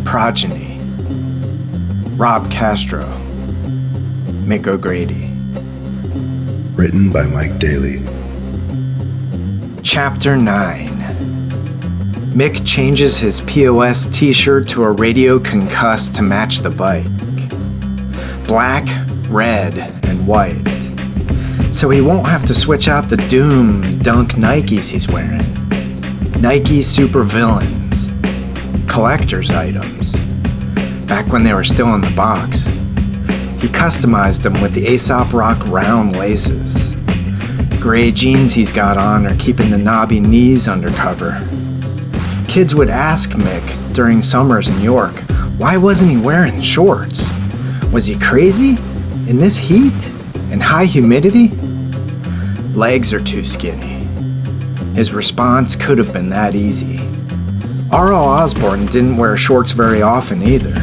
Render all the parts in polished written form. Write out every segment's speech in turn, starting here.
Progeny. Rob Castro. Mick O'Grady. Written by Mike Daly. Chapter 9. Mick changes his POS t-shirt to a radio concussed to match the bike. Black, red, and white. So he won't have to switch out the Doom Dunk Nikes he's wearing. Nike super villains. Collector's items. Back when they were still in the box. He customized them with the Aesop Rock round laces. Gray jeans he's got on are keeping the knobby knees under cover. Kids would ask Mick during summers in York, why wasn't he wearing shorts? Was he crazy? In this heat? And high humidity? Legs are too skinny. His response could have been that easy. R.L. Osborne didn't wear shorts very often either.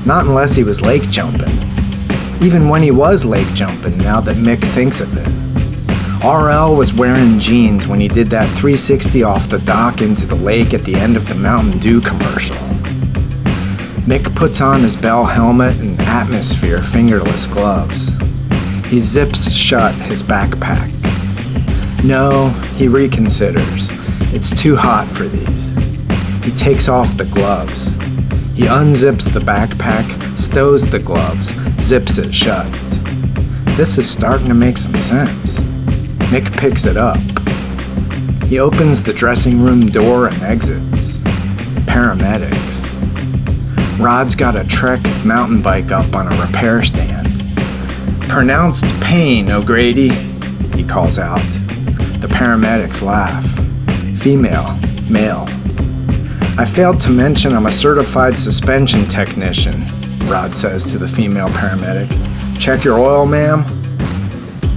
Not unless he was lake jumping. Even when he was lake jumping, now that Mick thinks of it. R.L. was wearing jeans when he did that 360 off the dock into the lake at the end of the Mountain Dew commercial. Mick puts on his Bell helmet and Atmosphere fingerless gloves. He zips shut his backpack. No, he reconsiders. It's too hot for these. He takes off the gloves. He unzips the backpack, stows the gloves, zips it shut. This is starting to make some sense. Mick picks it up. He opens the dressing room door and exits. Paramedics. Rod's got a Trek mountain bike up on a repair stand. Pronounced pain, O'Grady, he calls out. The paramedics laugh. Female, male. I failed to mention I'm a certified suspension technician, Rod says to the female paramedic. Check your oil, ma'am?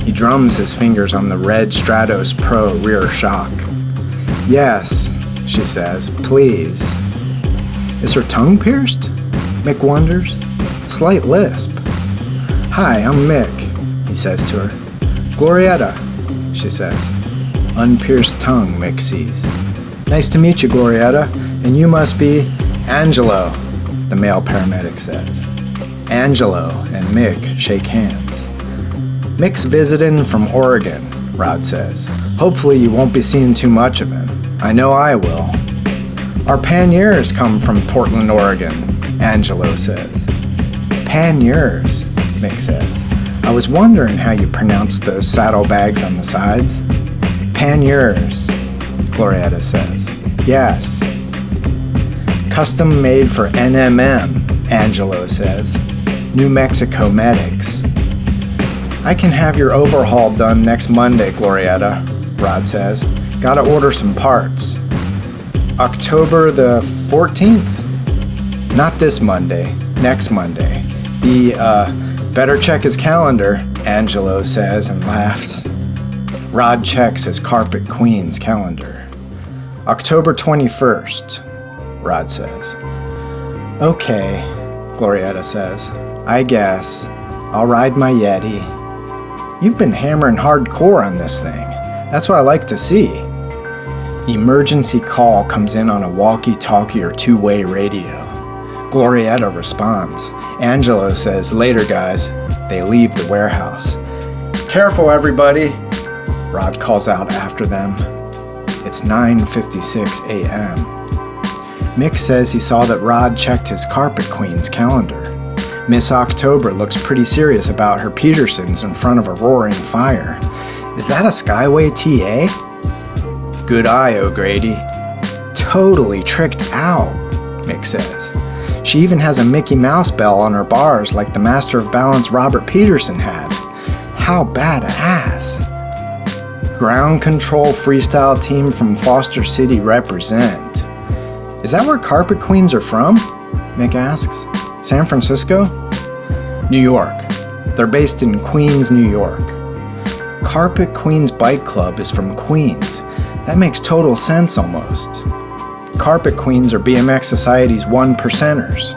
He drums his fingers on the red Stratos Pro rear shock. Yes, she says, please. Is her tongue pierced? Mick wonders. Slight lisp. Hi, I'm Mick, he says to her. Glorietta, she says. Unpierced tongue, Mick sees. Nice to meet you, Glorietta, and you must be Angelo, the male paramedic says. Angelo and Mick shake hands. Mick's visiting from Oregon, Rod says. Hopefully you won't be seeing too much of him. I know I will. Our panniers come from Portland, Oregon, Angelo says. Panniers, Mick says. I was wondering how you pronounced those saddlebags on the sides. Panniers, Glorietta says. Yes. Custom made for NMM, Angelo says. New Mexico medics. I can have your overhaul done next Monday, Glorietta, Rod says. Gotta order some parts. October the 14th? Not this Monday, next Monday. Better check his calendar, Angelo says and laughs. Rod checks his Carpet Queen's calendar. October 21st, Rod says. Okay, Glorietta says. I guess. I'll ride my Yeti. You've been hammering hardcore on this thing. That's what I like to see. Emergency call comes in on a walkie-talkie or two-way radio. Glorietta responds. Angelo says, later guys. They leave the warehouse. Careful everybody, Rod calls out after them. It's 9:56 a.m. Mick says he saw that Rod checked his Carpet Queen's calendar. Miss October looks pretty serious about her Petersons in front of a roaring fire. Is that a Skyway TA? Good eye, O'Grady. Totally tricked out, Mick says. She even has a Mickey Mouse bell on her bars like the Master of Balance Robert Peterson had. How badass. Ground control freestyle team from Foster City represent. Is that where Carpet Queens are from? Mick asks. San Francisco? New York. They're based in Queens, New York. Carpet Queens Bike Club is from Queens. That makes total sense almost. Carpet Queens are BMX Society's 1%ers,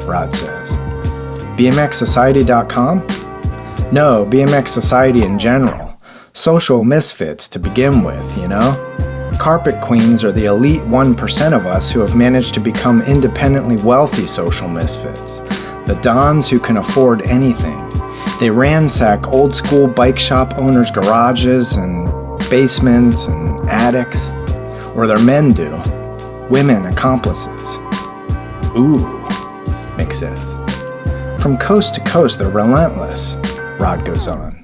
Rod says. BMXSociety.com? No, BMX Society in general. Social misfits to begin with, you know? Carpet queens are the elite 1% of us who have managed to become independently wealthy social misfits. The dons who can afford anything. They ransack old-school bike shop owners' garages and basements and attics. Or their men do. Women accomplices. Ooh, Mick says. From coast to coast, they're relentless, Rod goes on.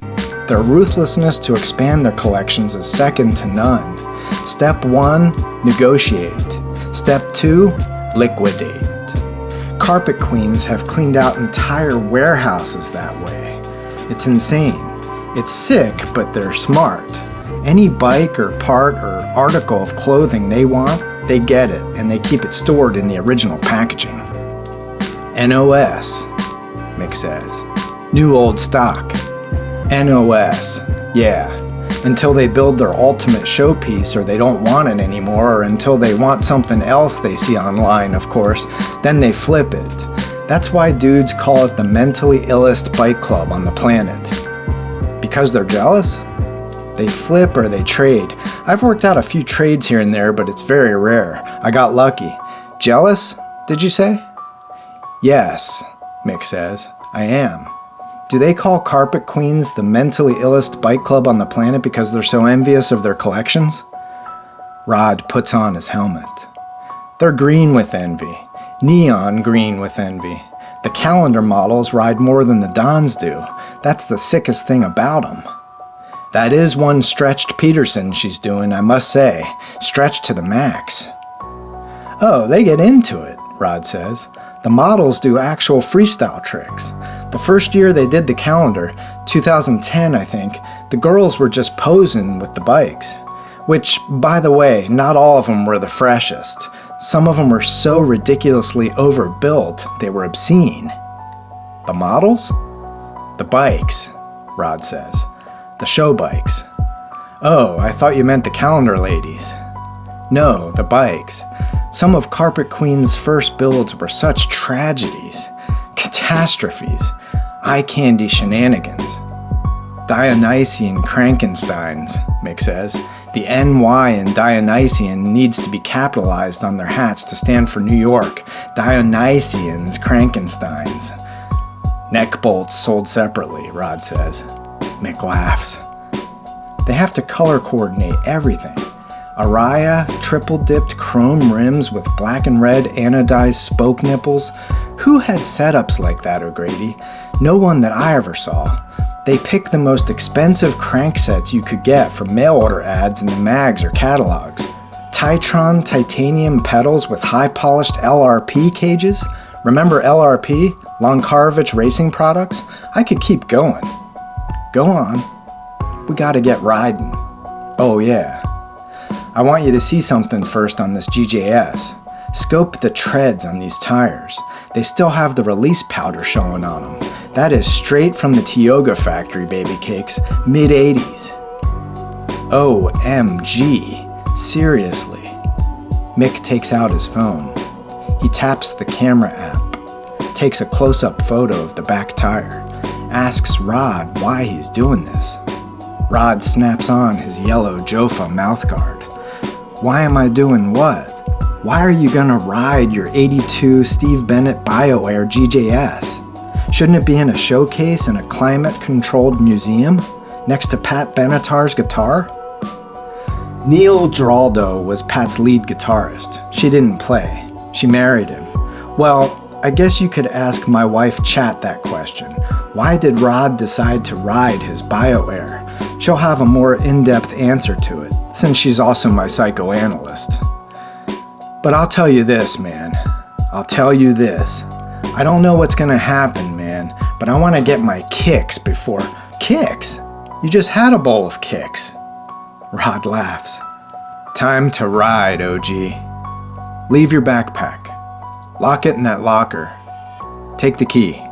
Their ruthlessness to expand their collections is second to none. Step 1, negotiate. Step 2, liquidate. Carpet queens have cleaned out entire warehouses that way. It's insane. It's sick, but they're smart. Any bike or part or article of clothing they want, they get it, and they keep it stored in the original packaging. NOS, Mick says. New old stock. NOS, yeah. Until they build their ultimate showpiece or they don't want it anymore, or until they want something else they see online, of course, then they flip it. That's why dudes call it the mentally illest bike club on the planet. Because they're jealous? They flip or they trade. I've worked out a few trades here and there, but it's very rare. I got lucky. Jealous, did you say? Yes, Mick says. I am. Do they call carpet queens the mentally illest bike club on the planet because they're so envious of their collections? Rod puts on his helmet. They're green with envy. Neon green with envy. The calendar models ride more than the dons do. That's the sickest thing about them. That is one stretched Peterson she's doing, I must say. Stretched to the max. Oh, they get into it, Rod says. The models do actual freestyle tricks. The first year they did the calendar, 2010 I think, the girls were just posing with the bikes. Which, by the way, not all of them were the freshest. Some of them were so ridiculously overbuilt, they were obscene. The models? The bikes, Rod says. The show bikes. Oh, I thought you meant the calendar ladies. No, the bikes. Some of Carpet Queen's first builds were such tragedies, catastrophes, eye candy shenanigans. Dionysian Krankensteins, Mick says. The NY in Dionysian needs to be capitalized on their hats to stand for New York. Dionysians Krankensteins. Neck bolts sold separately, Rod says. Mick laughs. They have to color coordinate everything. Araya, triple-dipped chrome rims with black and red anodized spoke nipples. Who had setups like that, O'Grady? No one that I ever saw. They picked the most expensive crank sets you could get from mail order ads in the mags or catalogs. Titron titanium pedals with high-polished LRP cages? Remember LRP? Lonkarovich Racing Products? I could keep going. Go on. We gotta get riding. Oh yeah. I want you to see something first on this GJS. Scope the treads on these tires. They still have the release powder showing on them. That is straight from the Tioga factory, baby cakes. Mid-80s. OMG. Seriously. Mick takes out his phone. He taps the camera app. Takes a close-up photo of the back tire. Asks Rod why he's doing this. Rod snaps on his yellow Jofa mouthguard. Why am I doing what? Why are you gonna ride your 82 Steve Bennett BioAir GJS? Shouldn't it be in a showcase in a climate-controlled museum next to Pat Benatar's guitar? Neil Giraldo was Pat's lead guitarist. She didn't play. She married him. Well, I guess you could ask my wife Chat that question. Why did Rod decide to ride his BioAir? She'll have a more in-depth answer to it, since she's also my psychoanalyst. But I'll tell you this, man. I'll tell you this. I don't know what's gonna happen, man, but I want to get my kicks before... Kicks? You just had a bowl of kicks. Rod laughs. Time to ride, OG. Leave your backpack. Lock it in that locker. Take the key.